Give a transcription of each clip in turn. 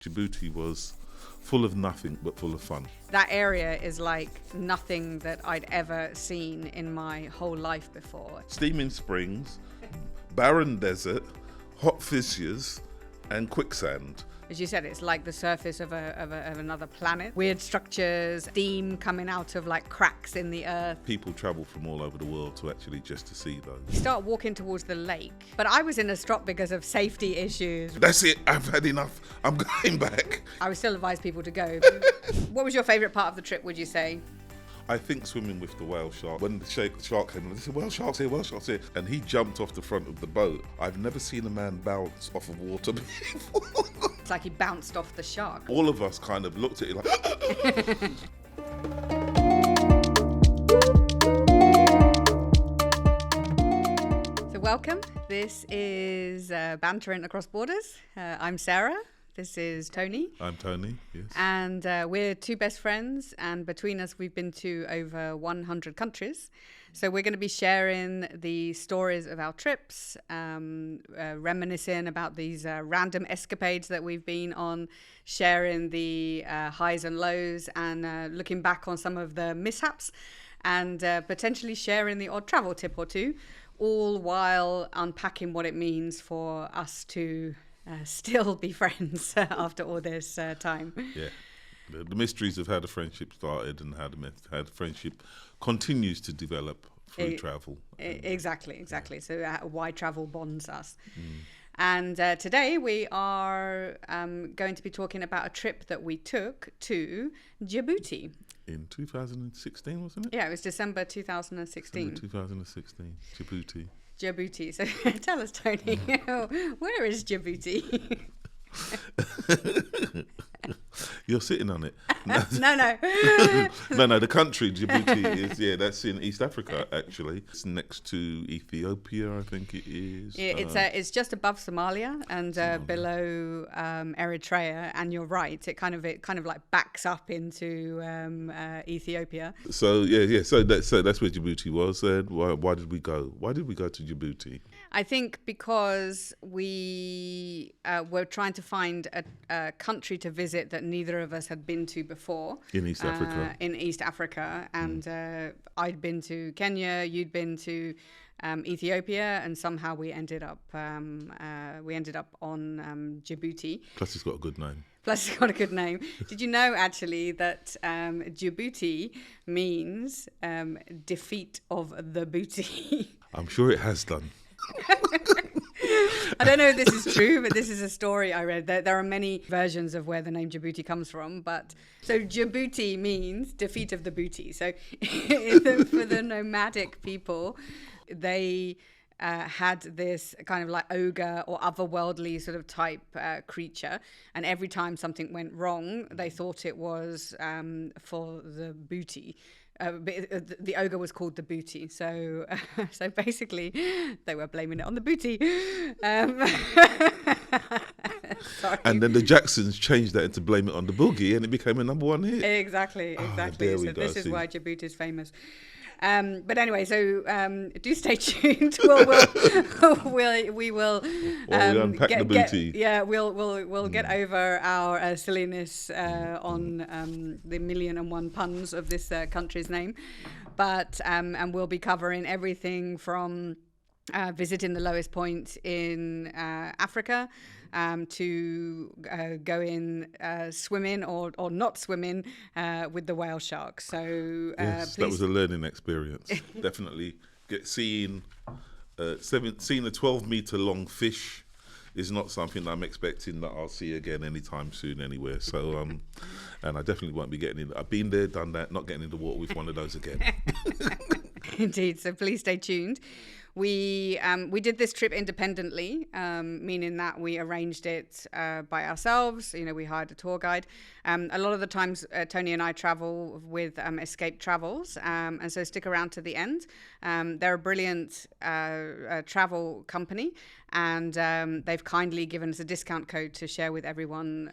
Djibouti was full of nothing but full of fun. That area is like nothing that I'd ever seen in my whole life before. Steaming springs, barren desert, hot fissures, and quicksand. As you said, it's like the surface of another planet. Weird structures, steam coming out of like cracks in the earth. People travel from all over the world to see those. You start walking towards the lake, but I was in a strop because of safety issues. That's it, I've had enough, I'm going back. I would still advise people to go. What was your favourite part of the trip, would you say? I think swimming with the whale shark. When the shark came in, they said, whale sharks here, whale sharks here. And he jumped off the front of the boat. I've never seen a man bounce off of water before. It's like he bounced off the shark. All of us kind of looked at it like... So welcome. This is Bantering Across Borders. I'm Sarah. This is Tony. I'm Tony, yes. And we're two best friends, and between us we've been to over 100 countries. So we're going to be sharing the stories of our trips, reminiscing about these random escapades that we've been on, sharing the highs and lows, and looking back on some of the mishaps, and potentially sharing the odd travel tip or two, all while unpacking what it means for us to still be friends after all this time. Yeah, the mysteries of how the friendship started and how the friendship continues to develop through travel. Exactly. Yeah. So why travel bonds us. And today we are going to be talking about a trip that we took to Djibouti. In 2016, wasn't it? Yeah, it was December 2016. December 2016, Djibouti. Djibouti. So tell us, Tony, where is Djibouti? You're sitting on it. No. No, the country Djibouti is, that's in East Africa, actually. It's next to Ethiopia, I think it is. Yeah, it's just above Somalia and below Eritrea, and you're right, it kind of like backs up into Ethiopia. So that's where Djibouti was. Why did we go? Why did we go to Djibouti? I think because we were trying to find a country to visit that neither of us had been to before. In East Africa. And I'd been to Kenya, you'd been to Ethiopia, and somehow we ended up on Djibouti. Plus it's got a good name. Did you know, actually, that Djibouti means defeat of the booty? I'm sure it has done. I don't know if this is true, but this is a story I read. There are many versions of where the name Djibouti comes from. So Djibouti means defeat of the booty. So for the nomadic people, they had this kind of like ogre or otherworldly sort of type creature. And every time something went wrong, they thought it was for the booty. The ogre was called the booty, so basically they were blaming it on the booty. Sorry. And then the Jacksons changed that into blame it on the boogie, and it became a number one hit. Exactly. There so we go, this is see. why Djibouti is famous. But anyway, so do stay tuned. We will unpack the booty. We'll get over our silliness on the 1,000,001 puns of this country's name, but and we'll be covering everything from visiting the lowest point in Africa. To going swimming or not swimming with the whale sharks. So yes, that was a learning experience. Definitely seeing a 12-meter long fish is not something I'm expecting that I'll see again anytime soon anywhere. So and I definitely won't be getting in. I've been there, done that, not getting in the water with one of those again. Indeed. So please stay tuned. We did this trip independently, meaning that we arranged it by ourselves. We hired a tour guide. A lot of the times, Tony and I travel with Escape Travels, and so stick around to the end. They're a brilliant travel company, and they've kindly given us a discount code to share with everyone.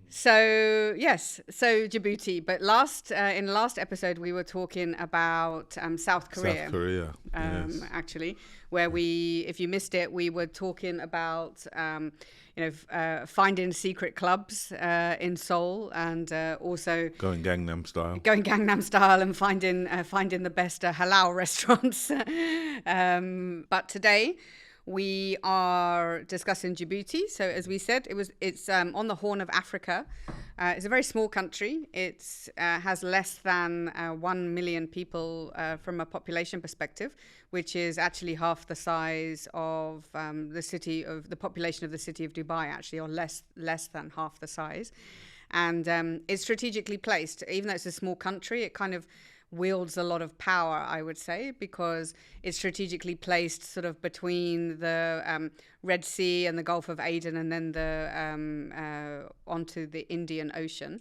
So yes, so Djibouti. But in the last episode, we were talking about South Korea. South Korea, yes. Actually, where if you missed it, we were talking about finding secret clubs in Seoul, and also Going Gangnam Style, and finding the best halal restaurants. But today, we are discussing Djibouti. So as we said, it's on the Horn of Africa. It's a very small country. It has less than 1 million people from a population perspective, which is actually half the size of the population of the city of Dubai, actually, or less than half the size. And it's strategically placed. Even though it's a small country, it kind of wields a lot of power, I would say, because it's strategically placed sort of between the Red Sea and the Gulf of Aden, and then onto the Indian Ocean.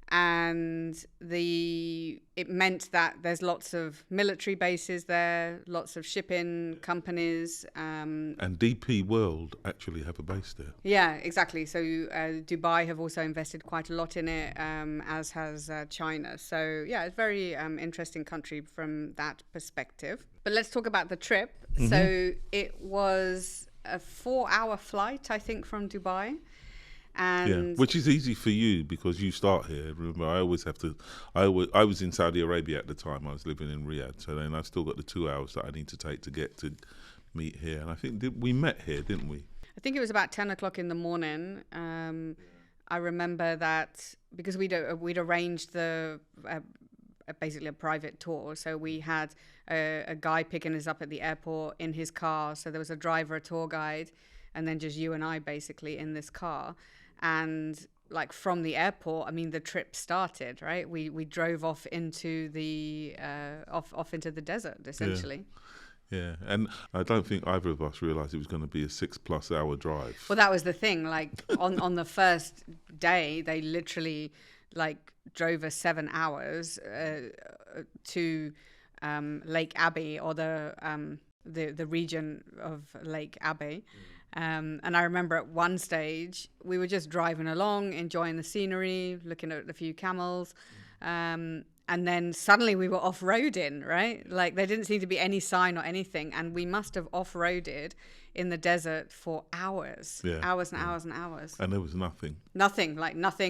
And it meant that there's lots of military bases there, lots of shipping companies. And DP World actually have a base there. Yeah, exactly. So Dubai have also invested quite a lot in it, as has China. So yeah, it's a very interesting country from that perspective. But let's talk about the trip. Mm-hmm. So it was a 4-hour flight, I think, from Dubai. And which is easy for you because you start here. Remember, I was in Saudi Arabia at the time. I was living in Riyadh, so then I've still got the 2 hours that I need to take to get to meet here. And I think we met here, didn't we? I think it was about 10 o'clock in the morning. I remember that because we'd arranged basically a private tour. So we had a guy picking us up at the airport in his car. So there was a driver, a tour guide, and then just you and I basically in this car. And like from the airport, I mean, the trip started, right? We drove off into the desert, essentially. Yeah, and I don't think either of us realised it was going to be a 6+ hour drive. Well, that was the thing. Like on the first day, they literally like drove us 7 hours to Lac Abbe, or the region of Lac Abbe. And I remember at one stage, we were just driving along, enjoying the scenery, looking at a few camels. And then suddenly we were off-roading, right? Like there didn't seem to be any sign or anything. And we must have off-roaded in the desert for hours, hours and hours and hours. And there was nothing. Nothing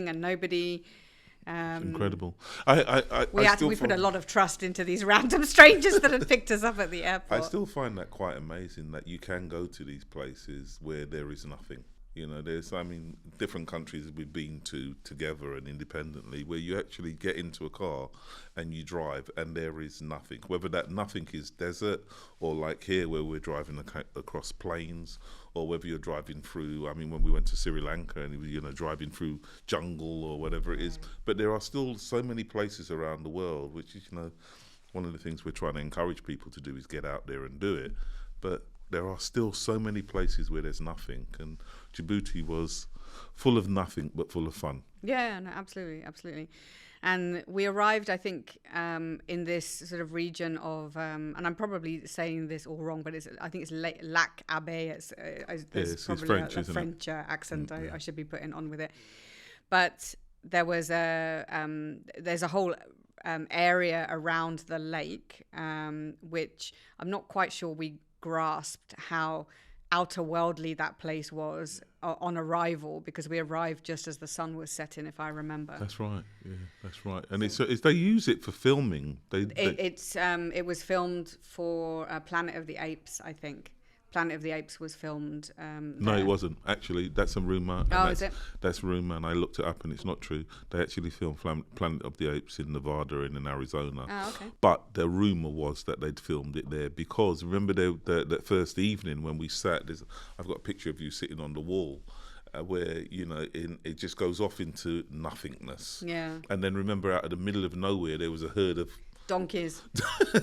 and nobody. It's incredible. We put a lot of trust into these random strangers that had picked us up at the airport. I still find that quite amazing that you can go to these places where there is nothing. You know, different countries we've been to together and independently, where you actually get into a car and you drive and there is nothing. Whether that nothing is desert or like here where we're driving across plains, or whether you're driving through, I mean, when we went to Sri Lanka and, driving through jungle or whatever it is. But there are still so many places around the world, which is, one of the things we're trying to encourage people to do is get out there and do it. But there are still so many places where there's nothing, and Djibouti was full of nothing but full of fun. Yeah, no, absolutely. And we arrived, I think, in this sort of region of, and I'm probably saying this all wrong, but I think it's Lac Abbe. There's probably French, a French accent I should be putting on with it. But there's a whole area around the lake, which I'm not quite sure we grasped how outer worldly that place was on arrival, because we arrived just as the sun was setting, if I remember. That's right. Yeah, that's right. And it's they use it for filming. It was filmed for Planet of the Apes, I think. Planet of the Apes was filmed. No, it wasn't. Actually, that's a rumour. Is it? That's a rumour, and I looked it up, and it's not true. They actually filmed Planet of the Apes in Nevada and in Arizona. Oh, okay. But the rumour was that they'd filmed it there because, remember that first evening when we sat, I've got a picture of you sitting on the wall, where, it just goes off into nothingness. Yeah. And then remember, out of the middle of nowhere, there was a herd of donkeys.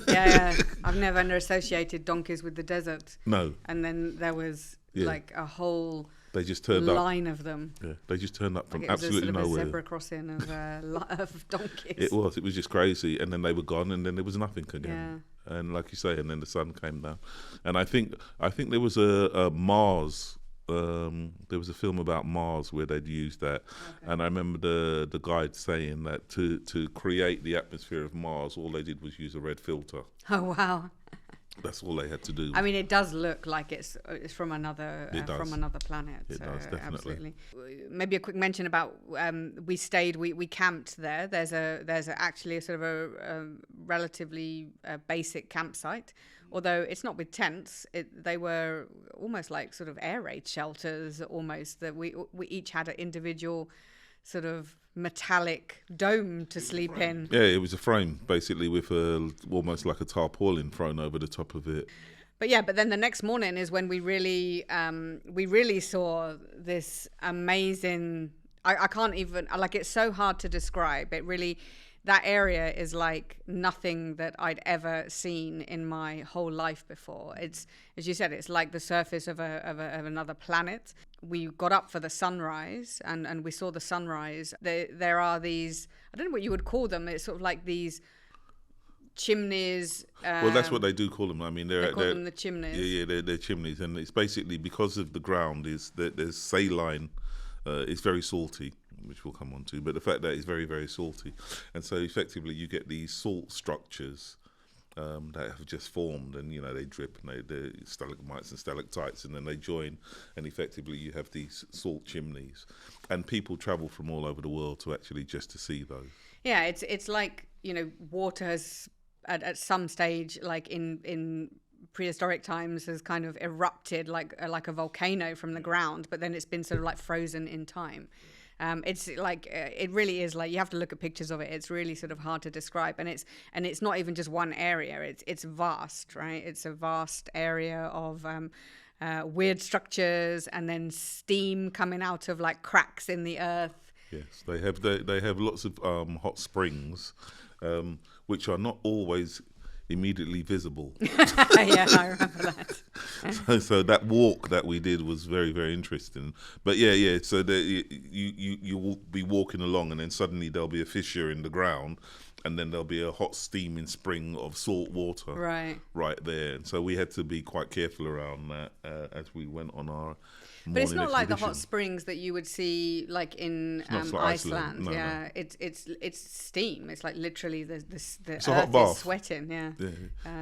Yeah. I've never associated donkeys with the desert. No. And then there was like a whole line of them. Yeah, they just turned up from it absolutely was a nowhere. A zebra crossing of donkeys. It was just crazy, and then they were gone, and then there was nothing again. Yeah. And like you say, and then the sun came down, and I think there was a Mars there was a film about Mars where they'd used that, and I remember the guide saying that to create the atmosphere of Mars, all they did was use a red filter. Oh wow! That's all they had to do. I mean, it does look like it's from another planet. It does, definitely. Absolutely. Maybe a quick mention about we camped there. There's actually a sort of a relatively basic campsite. Although it's not with tents, they were almost like sort of air raid shelters. Almost that we each had an individual sort of metallic dome to sleep in. Yeah, it was a frame basically with almost like a tarpaulin thrown over the top of it. But then the next morning is when we really saw this amazing. I can't even, like, it's so hard to describe. It really, that area is like nothing that I'd ever seen in my whole life before. It's, as you said, it's like the surface of another planet. We got up for the sunrise and we saw the sunrise. There are these, I don't know what you would call them. It's sort of like these chimneys. Well, that's what they do call them. I mean, they call them the chimneys. Yeah, they're chimneys, and it's basically because of the ground is that there's saline. It's very salty, which we'll come on to, but the fact that it's very, very salty. And so effectively you get these salt structures that have just formed, and, you know, they drip, and they're stalagmites and stalactites, and then they join, and effectively you have these salt chimneys. And people travel from all over the world to see those. Yeah, it's like, you know, water has, at some stage, like in prehistoric times, has kind of erupted like a volcano from the ground, but then it's been sort of like frozen in time. It's like it really is like, you have to look at pictures of it. It's really sort of hard to describe, and it's not even just one area. It's vast, right? It's a vast area of weird structures, and then steam coming out of like cracks in the earth. Yes, they have lots of hot springs, which are not always immediately visible. Yeah, I remember that. So that walk that we did was very, very interesting. But yeah. So you will be walking along, and then suddenly there'll be a fissure in the ground, and then there'll be a hot steaming spring of salt water right there. And so we had to be quite careful around that as we went on our. But it's not like the hot springs that you would see like in Iceland. No, yeah, no. It's steam. It's like literally the earth is sweating. Yeah.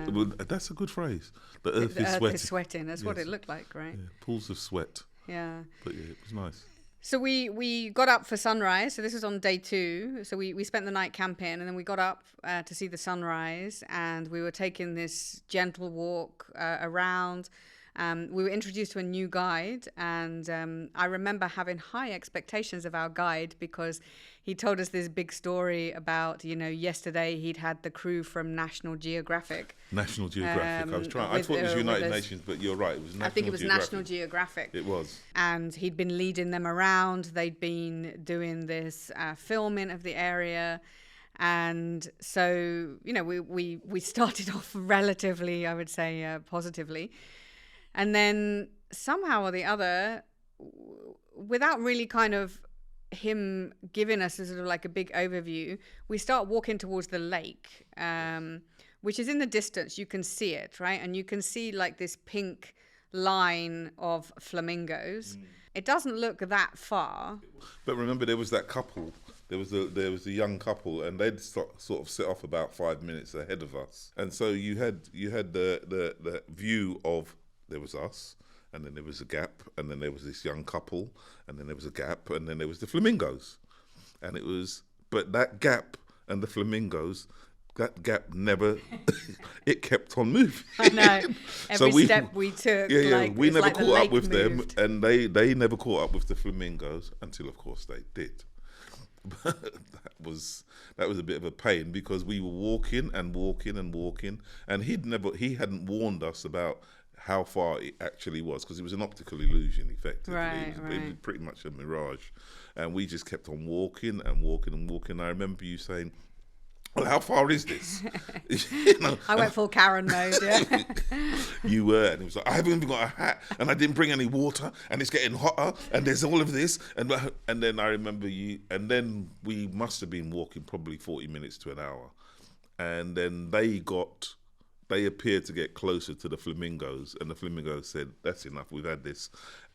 Well, that's a good phrase. The earth is sweating. That's what it looked like, right? Yeah. Pools of sweat. Yeah. But yeah, it was nice. So we got up for sunrise. So this was on day 2. So we spent the night camping, and then we got up to see the sunrise, and we were taking this gentle walk around. We were introduced to a new guide, and I remember having high expectations of our guide, because he told us this big story about, you know, yesterday he'd had the crew from National Geographic. National Geographic. I thought it was United Nations, but you're right. It was National Geographic. I think it was National Geographic. It was. And he'd been leading them around. They'd been doing this filming of the area. And so, you know, we started off relatively, I would say, positively. And then somehow or the other, without really kind of him giving us a sort of like a big overview, we start walking towards the lake, which is in the distance. You can see it, right? And you can see like this pink line of flamingos. It doesn't look that far. But remember, there was that couple. There was a young couple, and they'd sort of set off about 5 minutes ahead of us. And so you had the view of, there was us, and then there was a gap, and then there was this young couple, and then there was a gap, and then there was the flamingos. And it was, but that gap and the flamingos, that gap never, it kept on moving. I know. Every step we took, we never caught up with them, and they never caught up with the flamingos until, of course, they did. But that was a bit of a pain, because we were walking, and he hadn't warned us about how far it actually was, because it was an optical illusion, effectively. It was pretty much a mirage. And we just kept on walking. I remember you saying, well, how far is this? You know, I went full Karen mode, yeah. You were, and it was like, I haven't even got a hat, and I didn't bring any water, and it's getting hotter, and there's all of this. And then I remember and then we must have been walking probably 40 minutes to an hour. And then they appeared to get closer to the flamingos, and the flamingos said, that's enough, we've had this.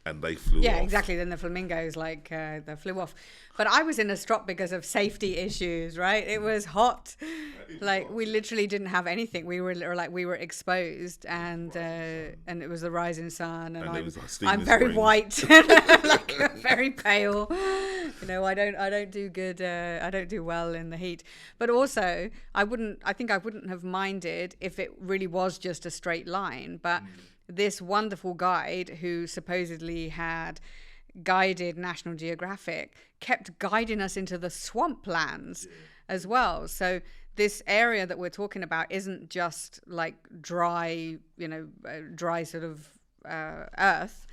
and they flew Yeah, off. exactly. Then the flamingos they flew off. But I was in a strop because of safety issues, right? It was hot. Like we literally didn't have anything. We were exposed, and it was the rising sun, and I'm very white, like very pale. You know, I don't do good. I don't do well in the heat. But also, I think I wouldn't have minded if it really was just a straight line. But this wonderful guide who supposedly had guided National Geographic kept guiding us into the swamplands as well. So this area that we're talking about isn't just like dry, dry sort of earth.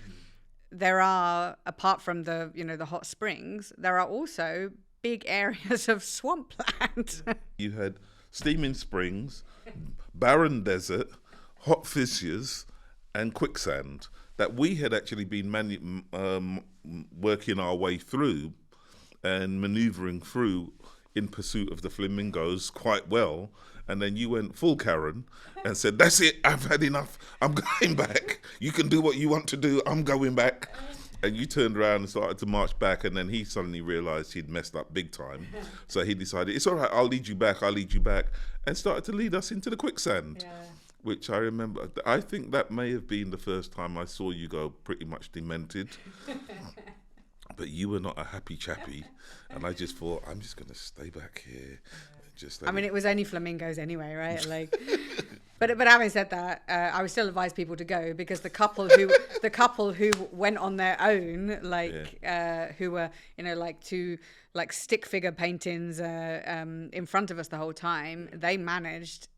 There are, apart from the hot springs, there are also big areas of swampland. You had steaming springs, barren desert, hot fissures, and quicksand that we had actually been working our way through and manoeuvring through in pursuit of the flamingos quite well. And then you went full Karen and said, that's it, I've had enough, I'm going back. You can do what you want to do, I'm going back. And you turned around and started to march back, and then he suddenly realised he'd messed up big time. So he decided, it's all right, I'll lead you back, and started to lead us into the quicksand. Yeah. Which I remember, I think that may have been the first time I saw you go pretty much demented. But you were not a happy chappy. And I just thought, I'm just going to stay back here. It was only flamingos anyway, right? Like, but having said that, I would still advise people to go, because the couple who went on their own, who were, two stick figure paintings in front of us the whole time, they managed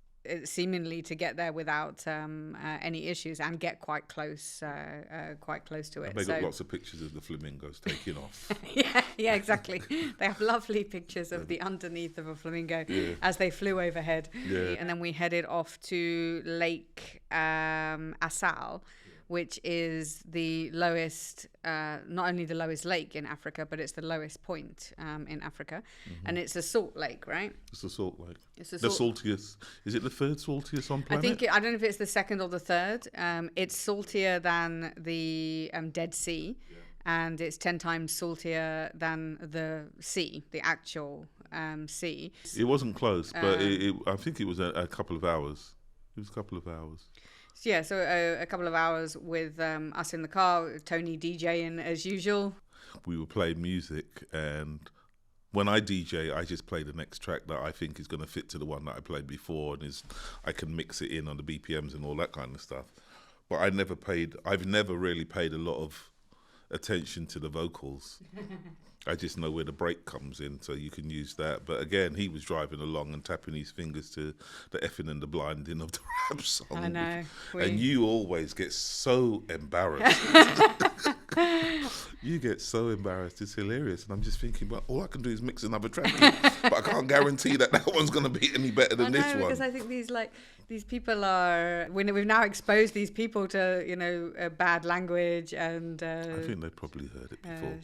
seemingly to get there without any issues and get quite close to it. And they got lots of pictures of the flamingos taking off. yeah, exactly. They have lovely pictures of the underneath of a flamingo as they flew overhead. Yeah. And then we headed off to Lake Assal, which is the lowest, not only the lowest lake in Africa, but it's the lowest point in Africa. Mm-hmm. And it's a salt lake, right? It's a salt lake. The saltiest. Is it the third saltiest on planet? I don't know if it's the second or the third. It's saltier than the Dead Sea, and it's 10 times saltier than the sea, the actual sea. It wasn't close, but I think it was a couple of hours. It was a couple of hours. Yeah, so a couple of hours with us in the car, Tony DJing as usual. We were playing music, and when I DJ, I just play the next track that I think is going to fit to the one that I played before, and I can mix it in on the BPMs and all that kind of stuff. But I've never really paid a lot of attention to the vocals. I just know where the break comes in, so you can use that. But again, he was driving along and tapping his fingers to the effing and the blinding of the rap song. I know. And you always get so embarrassed. You get so embarrassed, it's hilarious. And I'm just thinking, well, all I can do is mix another track in, but I can't guarantee that one's going to be any better than this one. Because I think these people are, we've now exposed these people to, bad language and... I think they've probably heard it before.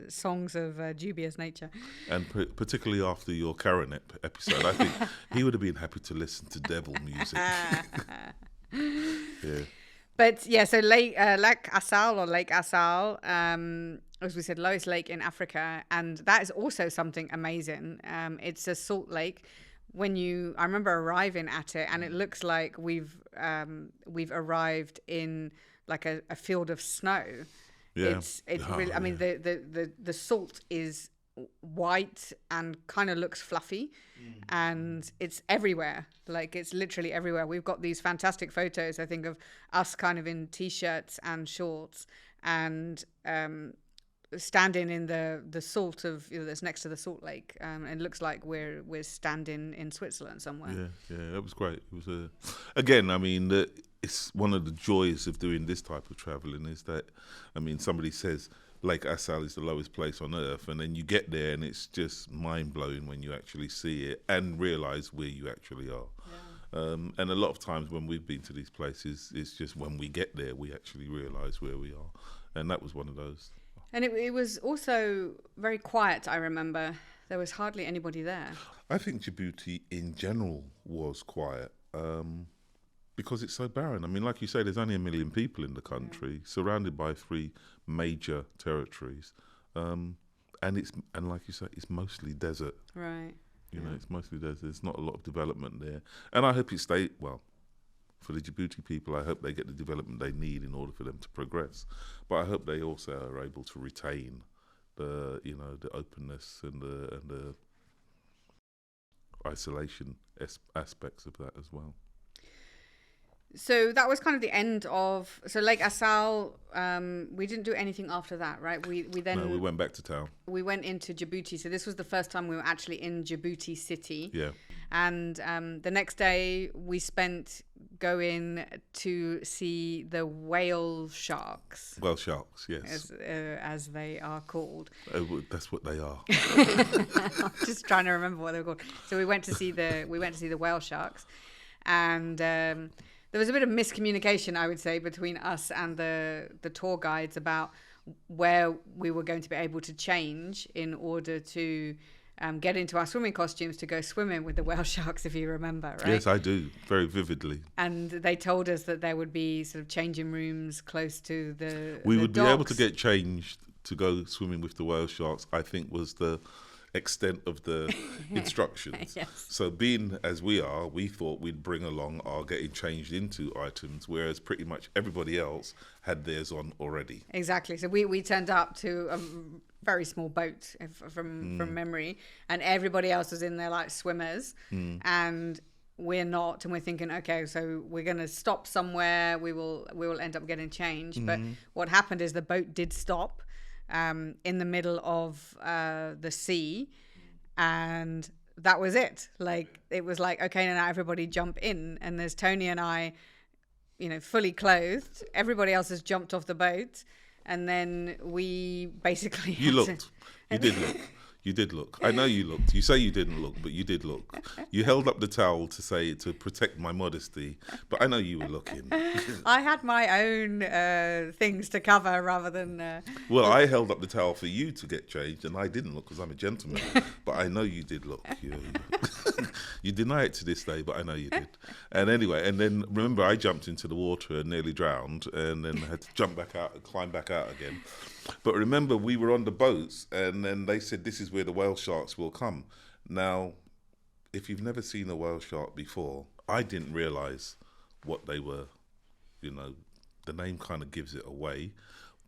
Songs of dubious nature. And particularly after your Karen episode, I think he would have been happy to listen to devil music. Yeah. But yeah, so Lake Assal, as we said, lowest lake in Africa, and that is also something amazing. It's a salt lake. I remember arriving at it, and it looks like we've arrived in like a field of snow. Yeah. It's really. I mean, the salt is white and kind of looks fluffy, and it's everywhere. Like it's literally everywhere. We've got these fantastic photos, I think, of us kind of in t-shirts and shorts and standing in the salt of that's next to the salt lake. It looks like we're standing in Switzerland somewhere. Yeah, that was great. It was again. I mean, it's one of the joys of doing this type of traveling is that, I mean, somebody says Lake Assal is the lowest place on earth, and then you get there and it's just mind-blowing when you actually see it and realise where you actually are. Yeah. And a lot of times when we've been to these places, it's just when we get there we actually realise where we are, and that was one of those. And it was also very quiet, I remember. There was hardly anybody there. I think Djibouti in general was quiet. because it's so barren. I mean, like you say, there's only 1 million people in the country, surrounded by 3 major territories, and like you say, it's mostly desert. Right. You know, it's mostly desert. There's not a lot of development there, and I hope it stays well. For the Djibouti people, I hope they get the development they need in order for them to progress. But I hope they also are able to retain the openness and the isolation aspects of that as well. So that was kind of the end of Lake Assal. We didn't do anything after that, right? We went back to town. We went into Djibouti. So this was the first time we were actually in Djibouti city. Yeah. And the next day we spent going to see the Whalesharks. Whalesharks, yes, as they are called. Oh, that's what they are. I'm just trying to remember what they were called. So we went to see the Whalesharks, and there was a bit of miscommunication, I would say, between us and the tour guides about where we were going to be able to change in order to get into our swimming costumes to go swimming with the Whalesharks, if you remember, right? Yes, I do, very vividly. And they told us that there would be sort of changing rooms close to the We would docks. be able to get changed to go swimming with the Whalesharks, I think was the extent of the instructions. Yes. So being as we are, we thought we'd bring along our getting changed into items, whereas pretty much everybody else had theirs on already. Exactly. So we turned up to a very small boat from memory, and everybody else was in there like swimmers, and we're not, and we're thinking, okay, so we're going to stop somewhere, we will end up getting changed. But what happened is the boat did stop in the middle of the sea, and that was it. Like, it was like, okay, now everybody jump in, and there's Tony and I, fully clothed. Everybody else has jumped off the boat, and then we basically You looked. You did look. You did look. I know you looked. You say you didn't look, but you did look. You held up the towel to protect my modesty, but I know you were looking. I had my own things to cover rather than... Well, I held up the towel for you to get changed, and I didn't look because I'm a gentleman. But I know you did look. You deny it to this day, but I know you did. And anyway, and then remember, I jumped into the water and nearly drowned, and then had to jump back out, climb back out again. But remember, we were on the boats, and then they said, this is where the Whalesharks will come. Now, if you've never seen a whale shark before, I didn't realise what they were. The name kind of gives it away,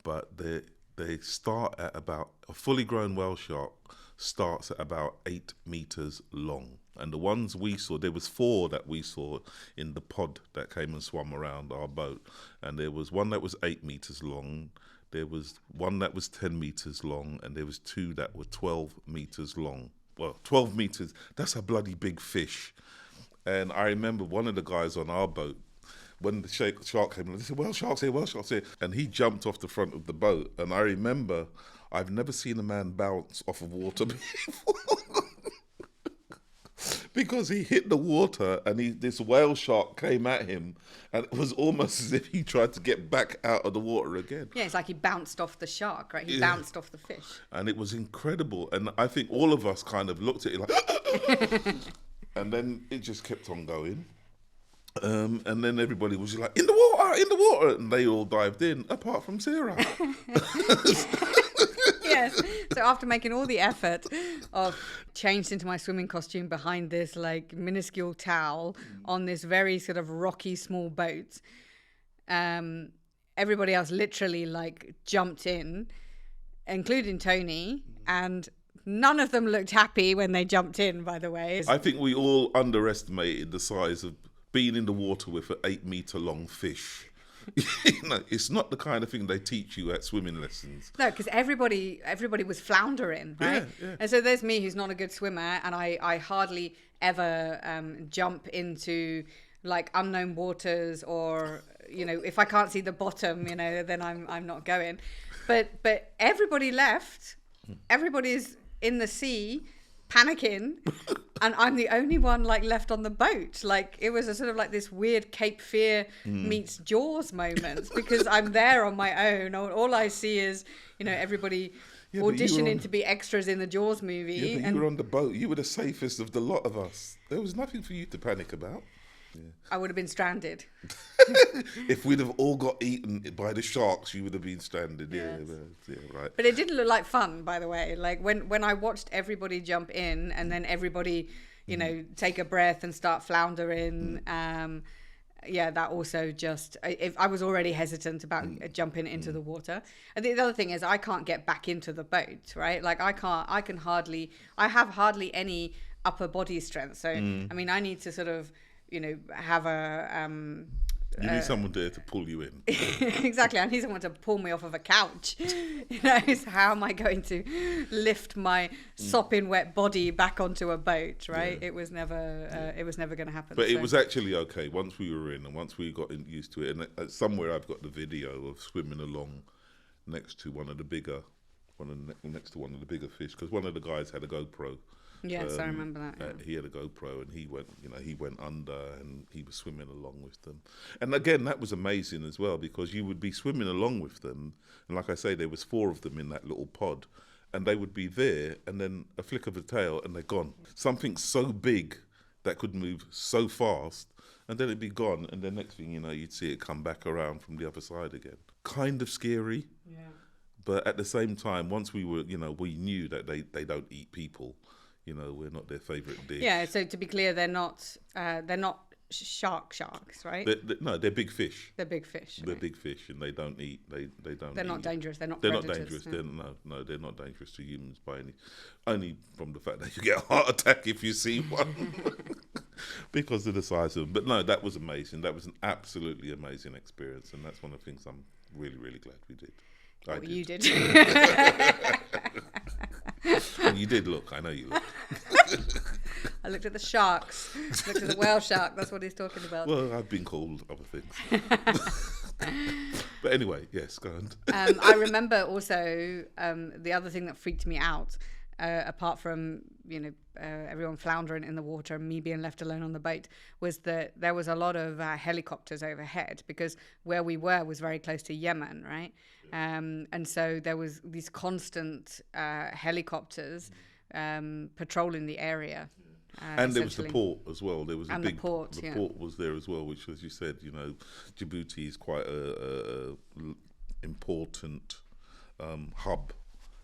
but they start at about, a fully grown whale shark starts at about 8 meters long. And the ones we saw, there was 4 that we saw in the pod that came and swam around our boat. And there was one that was 8 meters long, there was one that was 10 meters long, and there was 2 that were 12 meters long. Well, 12 meters, that's a bloody big fish. And I remember one of the guys on our boat, when the shark came in, they said, Whalesharks here, Whalesharks here. And he jumped off the front of the boat. And I remember, I've never seen a man bounce off of water before. Because he hit the water, and this whale shark came at him, and it was almost as if he tried to get back out of the water again. Yeah, it's like he bounced off the shark, right? He bounced off the fish. And it was incredible. And I think all of us kind of looked at it like, and then it just kept on going. And then everybody was just like, in the water. And they all dived in, apart from Sarah. Yes. So after making all the effort of changed into my swimming costume behind this like minuscule towel on this very sort of rocky small boat, everybody else literally like jumped in, including Tony, and none of them looked happy when they jumped in, by the way. I think we all underestimated the size of being in the water with an 8 meter long fish. It's not the kind of thing they teach you at swimming lessons. No, because everybody was floundering, right? Yeah. And so there's me, who's not a good swimmer, and I hardly ever jump into like unknown waters, or if I can't see the bottom, then I'm not going. But everybody left. Everybody's in the sea, panicking, and I'm the only one like left on the boat. Like, it was a sort of like this weird Cape Fear meets Jaws moment, because I'm there on my own. All I see is everybody auditioning to be extras in the Jaws movie. Yeah, but you were on the boat. You were the safest of the lot of us. There was nothing for you to panic about. I would have been stranded. If we'd have all got eaten by the sharks, you would have been stranded. Yes. Yeah, right. But it did look like fun, by the way. Like when I watched everybody jump in and then everybody, you know, take a breath and start floundering. Yeah, that also just, if I was already hesitant about jumping into the water. And the other thing is I can't get back into the boat, right? Like I have hardly any upper body strength. So, I mean, I need to sort of, you know, have a... you need someone there to pull you in. Exactly. I need someone to pull me off of a couch. You know, so how am I going to lift my sopping wet body back onto a boat, right? Yeah. It was never going to happen. But it was actually okay once we were in and once we got used to it. And somewhere I've got the video of swimming along next to one of the bigger fish, because one of the guys had a GoPro. Yes, I remember that. Yeah. He had a GoPro and he went under and he was swimming along with them. And again, that was amazing as well, because you would be swimming along with them. And like I say, there was 4 of them in that little pod and they would be there and then a flick of the tail and they're gone. Something so big that could move so fast and then it'd be gone. And the next thing you know, you'd see it come back around from the other side again. Kind of scary. Yeah. But at the same time, once we were, you know, we knew that they don't eat people. You know, we're not their favourite dish. Yeah, so to be clear, they're not sharks, right? They're big fish. They're big fish. They're big fish, and they don't eat. They don't. They're not dangerous. They're not. They're predators, not dangerous. No. They're not dangerous to humans by any. Only from the fact that you get a heart attack if you see one, because of the size of them. But no, that was amazing. That was an absolutely amazing experience, and that's one of the things I'm really, really glad we did. Well, you did. And you did look. I know you looked. I looked at the sharks. Looked at the whale shark. That's what he's talking about. Well, I've been called other things. But anyway, yes, go on. I remember also the other thing that freaked me out, apart from, you know, everyone floundering in the water and me being left alone on the boat, was that there was a lot of helicopters overhead, because where we were was very close to Yemen, right? And so there was these constant helicopters patrolling the area. And there was the port as well. There was the port was there as well, which, as you said, you know, Djibouti is quite a important hub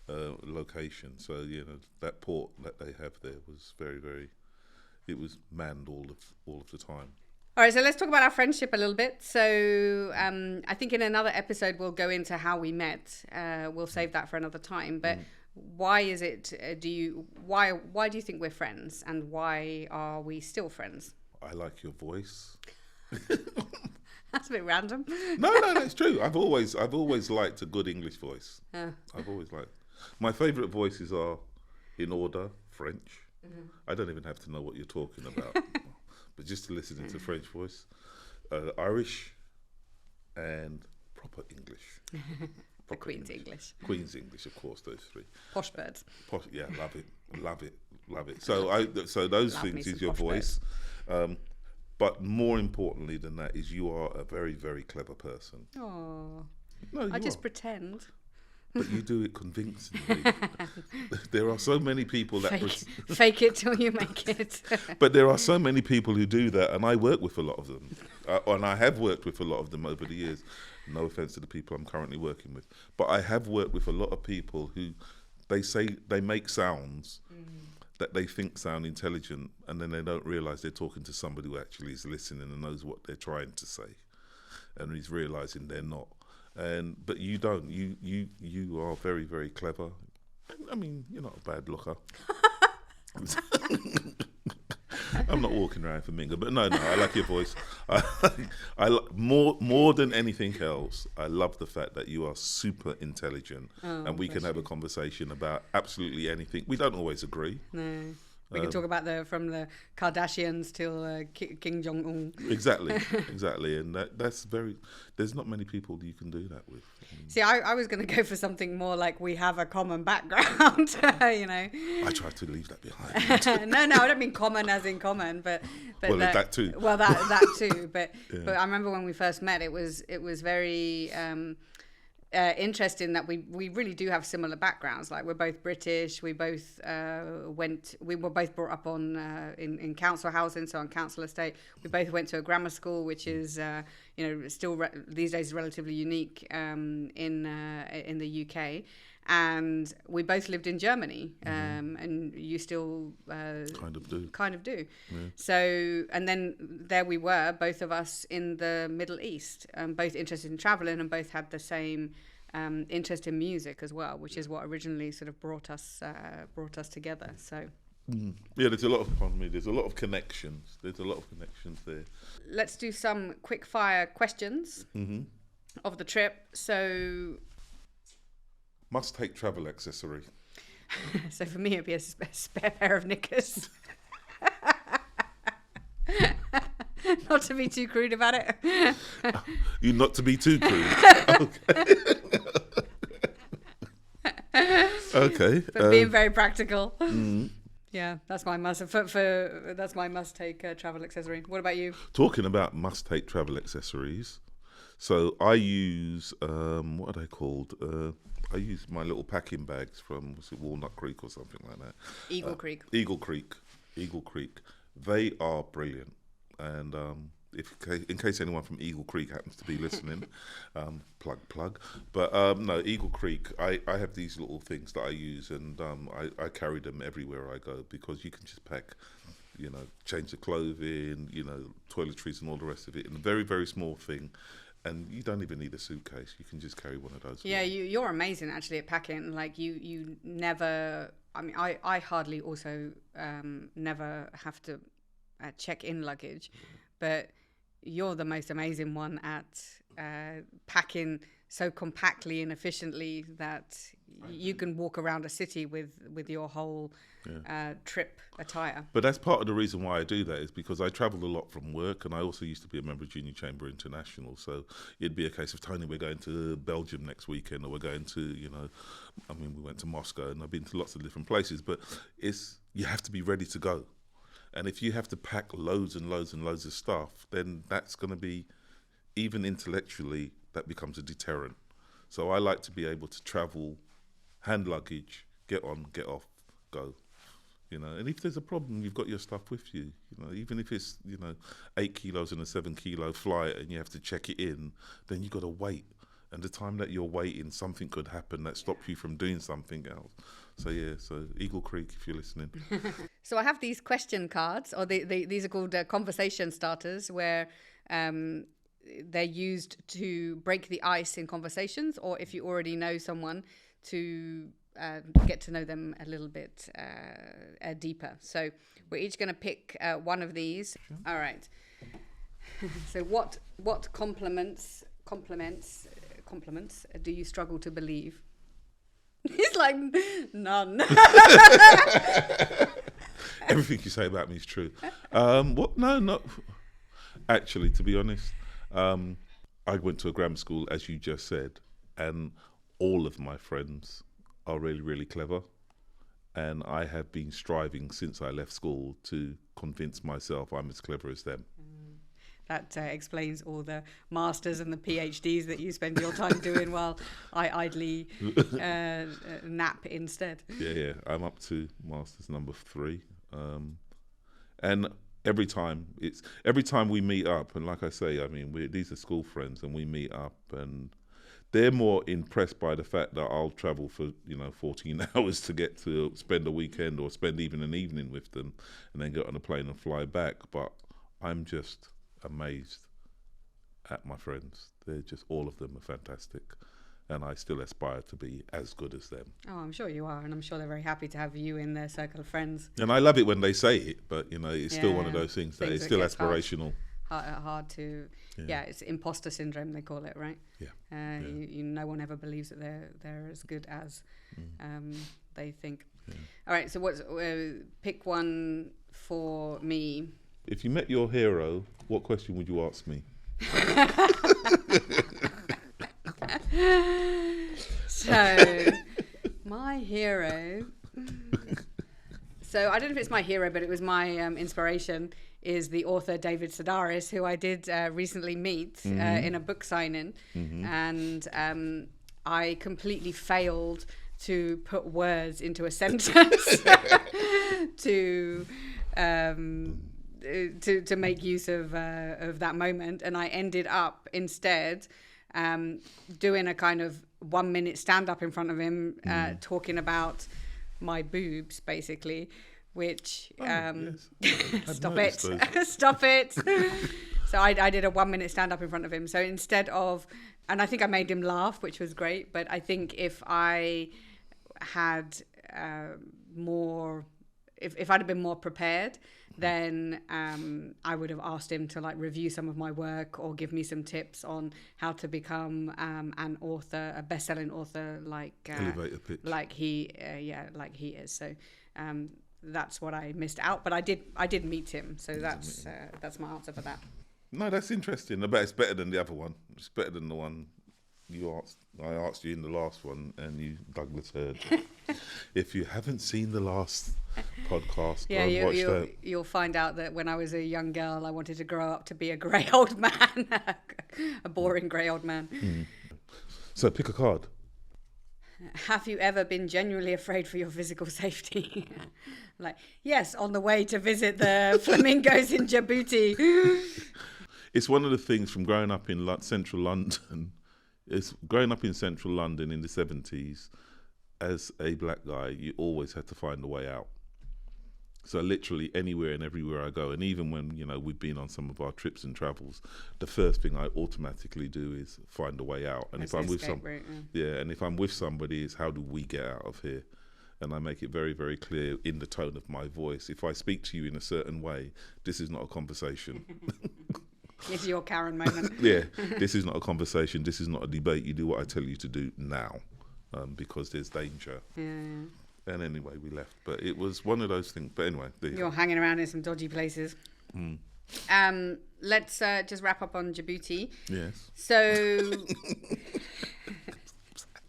location. So, you know, that port that they have there was very, very. It was manned all of the time. All right, so let's talk about our friendship a little bit. So I think in another episode we'll go into how we met. We'll save that for another time. But why is it? Why do you think we're friends, and why are we still friends? I like your voice. That's a bit random. No, it's true. I've always liked a good English voice. I've always liked. My favourite voices are, in order, French. Mm-hmm. I don't even have to know what you're talking about. But just to listen to French voice, Irish, and proper English. The Queen's English. Queen's English, of course, those 3. Posh birds. Yeah, love it. So those things is your voice. But more importantly than that is you are a very, very clever person. Oh, no, I just pretend. But you do it convincingly. There are so many people that... Fake it till you make it. But there are so many people who do that, and I work with a lot of them. And I have worked with a lot of them over the years. No offence to the people I'm currently working with. But I have worked with a lot of people who, they say, they make sounds that they think sound intelligent, and then they don't realise they're talking to somebody who actually is listening and knows what they're trying to say. And he's realising they're not. But you don't. You are very, very clever. I mean, you're not a bad looker. I'm not walking around for Minga, but no, I like your voice. More than anything else, I love the fact that you are super intelligent, and we can have a conversation about absolutely anything. We don't always agree. No. We can talk about from the Kardashians till Kim Jong-un. Exactly, and that's very. There's not many people you can do that with. See, I was going to go for something more like we have a common background, you know. I tried to leave that behind. No, I don't mean common as in common, but well, that too. Well, that too, but I remember when we first met, it was very. interesting that we really do have similar backgrounds. Like we're both British. We both we were both brought up on in council housing, so on council estate. We both went to a grammar school, which is still these days relatively unique in the UK. And we both lived in Germany, and you still kind of do. Yeah. So, and then there we were, both of us in the Middle East, both interested in traveling, and both had the same interest in music as well, which is what originally sort of brought us together. So. Yeah, there's a lot of connections. There's a lot of connections there. Let's do some quick fire questions of the trip. So. Must take travel accessory. So for me, it'd be a spare pair of knickers. Not to be too crude about it. You not to be too crude. Okay. But being very practical. Yeah, that's my must. That's my must-take travel accessory. What about you? Talking about must-take travel accessories, so I use what are they called? I use my little packing bags from Walnut Creek or something like that. Eagle Creek. Eagle Creek. They are brilliant, and in case anyone from Eagle Creek happens to be listening, plug. But no, Eagle Creek. I have these little things that I use, and I carry them everywhere I go because you can just pack, change the clothing, toiletries and all the rest of it in a very, very small thing. And you don't even need a suitcase. You can just carry one of those. Yeah, you're amazing actually at packing. Like you never. I mean, I hardly also never have to check in luggage, but you're the most amazing one at packing so compactly and efficiently that you can walk around a city with your whole trip attire. But that's part of the reason why I do that is because I travel a lot from work, and I also used to be a member of Junior Chamber International. So it'd be a case of, Tony, we're going to Belgium next weekend, or we're going to, we went to Moscow, and I've been to lots of different places. But you have to be ready to go. And if you have to pack loads and loads and loads of stuff, then that's going to be, even intellectually, that becomes a deterrent. So I like to be able to travel, hand luggage, get on, get off, go. And if there's a problem, you've got your stuff with you. Even if it's 8 kilos in a 7 kilo flight and you have to check it in, then you've got to wait. And the time that you're waiting, something could happen that stops you from doing something else. So Eagle Creek, if you're listening. So I have these question cards, or these are called conversation starters, where they're used to break the ice in conversations, or if you already know someone, to get to know them a little bit deeper. So we're each going to pick one of these. Sure. All right. So what compliments do you struggle to believe? He's like, none. Everything you say about me is true. What? No, not actually. To be honest, I went to a grammar school, as you just said, and all of my friends are really, really clever. And I have been striving since I left school to convince myself I'm as clever as them. That explains all the masters and the PhDs that you spend your time doing while I idly nap instead. Yeah. I'm up to masters number 3. And every time we meet up, and like I say, I mean, these are school friends, and we meet up, and they're more impressed by the fact that I'll travel for 14 hours to get to spend a weekend or spend even an evening with them, and then get on a plane and fly back. But I'm just amazed at my friends. They're just, all of them are fantastic, and I still aspire to be as good as them. Oh, I'm sure you are, and I'm sure they're very happy to have you in their circle of friends. And I love it when they say it, but it's still one of those things that it's still aspirational. Hard to, it's imposter syndrome, they call it, right? Yeah. No one ever believes that they're as good as they think. Yeah. All right, so pick one for me. If you met your hero, what question would you ask me? So, my hero. So I don't know if it's my hero, but it was my inspiration. Is the author David Sedaris, who I did recently meet in a book signing, and I completely failed to put words into a sentence to make use of that moment, and I ended up instead doing a kind of 1 minute stand up in front of him, talking about my boobs, basically, which yes. stop it. So I did a 1 minute stand up in front of him. So instead of, and I think I made him laugh, which was great. But I think if I had more, if I'd have been more prepared, then I would have asked him to like review some of my work or give me some tips on how to become an author, a best-selling author, like elevator pitch, like he is. So that's what I missed out. But I did meet him, so that's my answer for that. No, that's interesting. I bet it's better than the other one. It's better than the one I asked you in the last one, and you, Douglas, heard. If you haven't seen the last podcast, you'll find out that when I was a young girl, I wanted to grow up to be a grey old man, a boring grey old man. So pick a card. Have you ever been genuinely afraid for your physical safety? Like, yes, on the way to visit the flamingos in Djibouti. It's one of the things from growing up in central London. It's growing up in central London in the 70s. As a black guy, you always had to find a way out. So literally anywhere and everywhere I go, and even when we've been on some of our trips and travels, the first thing I automatically do is find a way out. And That's if I'm with route, and if I'm with somebody, it's how do we get out of here? And I make it very, very clear in the tone of my voice. If I speak to you in a certain way, this is not a conversation. It's your Karen moment. Yeah, this is not a conversation. This is not a debate. You do what I tell you to do now, because there's danger. Yeah. And anyway, we left. But it was one of those things. But anyway. You're hanging around in some dodgy places. Let's just wrap up on Djibouti. Yes. So,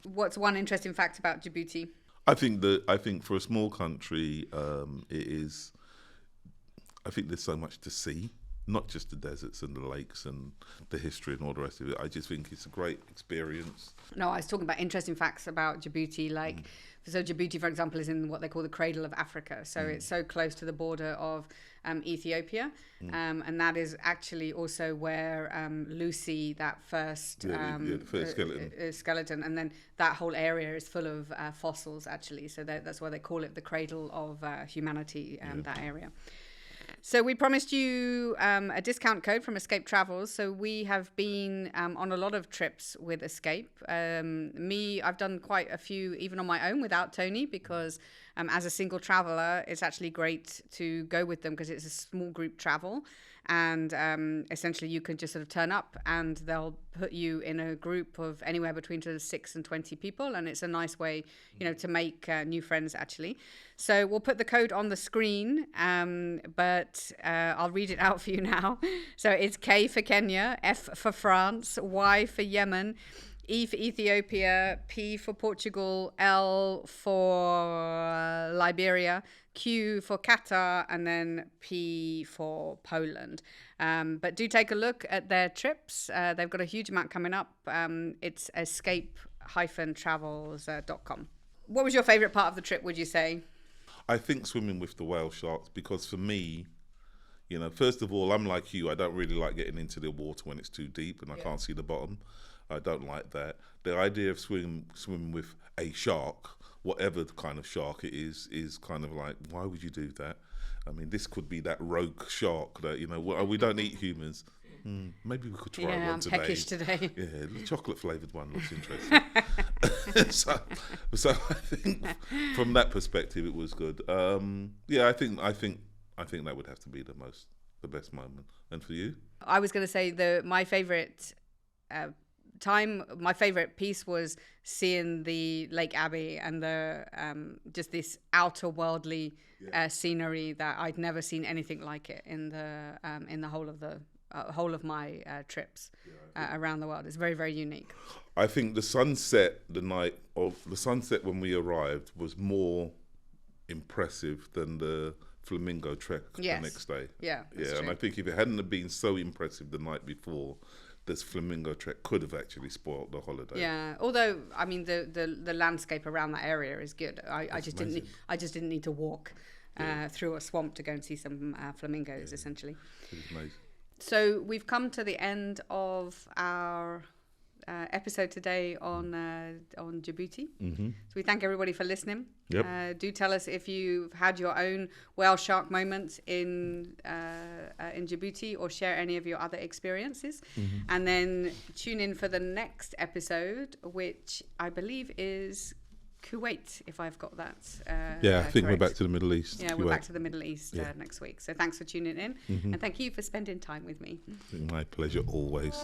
what's one interesting fact about Djibouti? I think for a small country, it is. I think there's so much to see. Not just the deserts and the lakes and the history and all the rest of it. I just think it's a great experience. No, I was talking about interesting facts about Djibouti. So Djibouti, for example, is in what they call the cradle of Africa. So it's so close to the border of Ethiopia. And that is actually also where Lucy, that first the first skeleton, and then that whole area is full of fossils, actually. So that's why they call it the cradle of humanity, that area. So we promised you a discount code from Escape Travels. So we have been on a lot of trips with Escape. I've done quite a few, even on my own without Tony, because as a single traveler, it's actually great to go with them because it's a small group travel. And essentially you can just sort of turn up and they'll put you in a group of anywhere between 6 and 20 people. And it's a nice way, to make new friends, actually. So we'll put the code on the screen, but I'll read it out for you now. So it's K for Kenya, F for France, Y for Yemen, E for Ethiopia, P for Portugal, L for Liberia, Q for Qatar, and then P for Poland. But do take a look at their trips. They've got a huge amount coming up. It's escape-travels.com. What was your favourite part of the trip, would you say? I think swimming with the Whalesharks, because for me, first of all, I'm like you. I don't really like getting into the water when it's too deep and I can't see the bottom. I don't like that. The idea of swimming with a shark, whatever kind of shark it is kind of like, why would you do that? I mean, this could be that rogue shark that, we don't eat humans. Maybe we could try one today. I'm peckish today. Yeah, the chocolate flavoured one looks interesting. so I think from that perspective, it was good. I think that would have to be the best moment. And for you? I was going to say my favourite my favorite piece was seeing the Lac Abbe and the just this outer worldly scenery that I'd never seen anything like it in the whole of my trips around the world. It's very, very unique. I think the sunset when we arrived was more impressive than the Flamingo trek the next day. Yeah, and I think if it hadn't have been so impressive the night before, this flamingo trek could have actually spoiled the holiday. Yeah, although I mean the landscape around that area is good. I just didn't need to walk through a swamp to go and see some flamingos. Essentially, It's amazing. so we've come to the end of our episode today on Djibouti. Mm-hmm. So we thank everybody for listening. Yep. Do tell us if you've had your own whale shark moments in Djibouti, or share any of your other experiences. Mm-hmm. And then tune in for the next episode, which I believe is Kuwait, if I've got that Yeah, I think correct. we're back to the Middle East. Yeah, we're back to the Middle East Yeah. next week. So thanks for tuning in. Mm-hmm. And thank you for spending time with me. My pleasure always.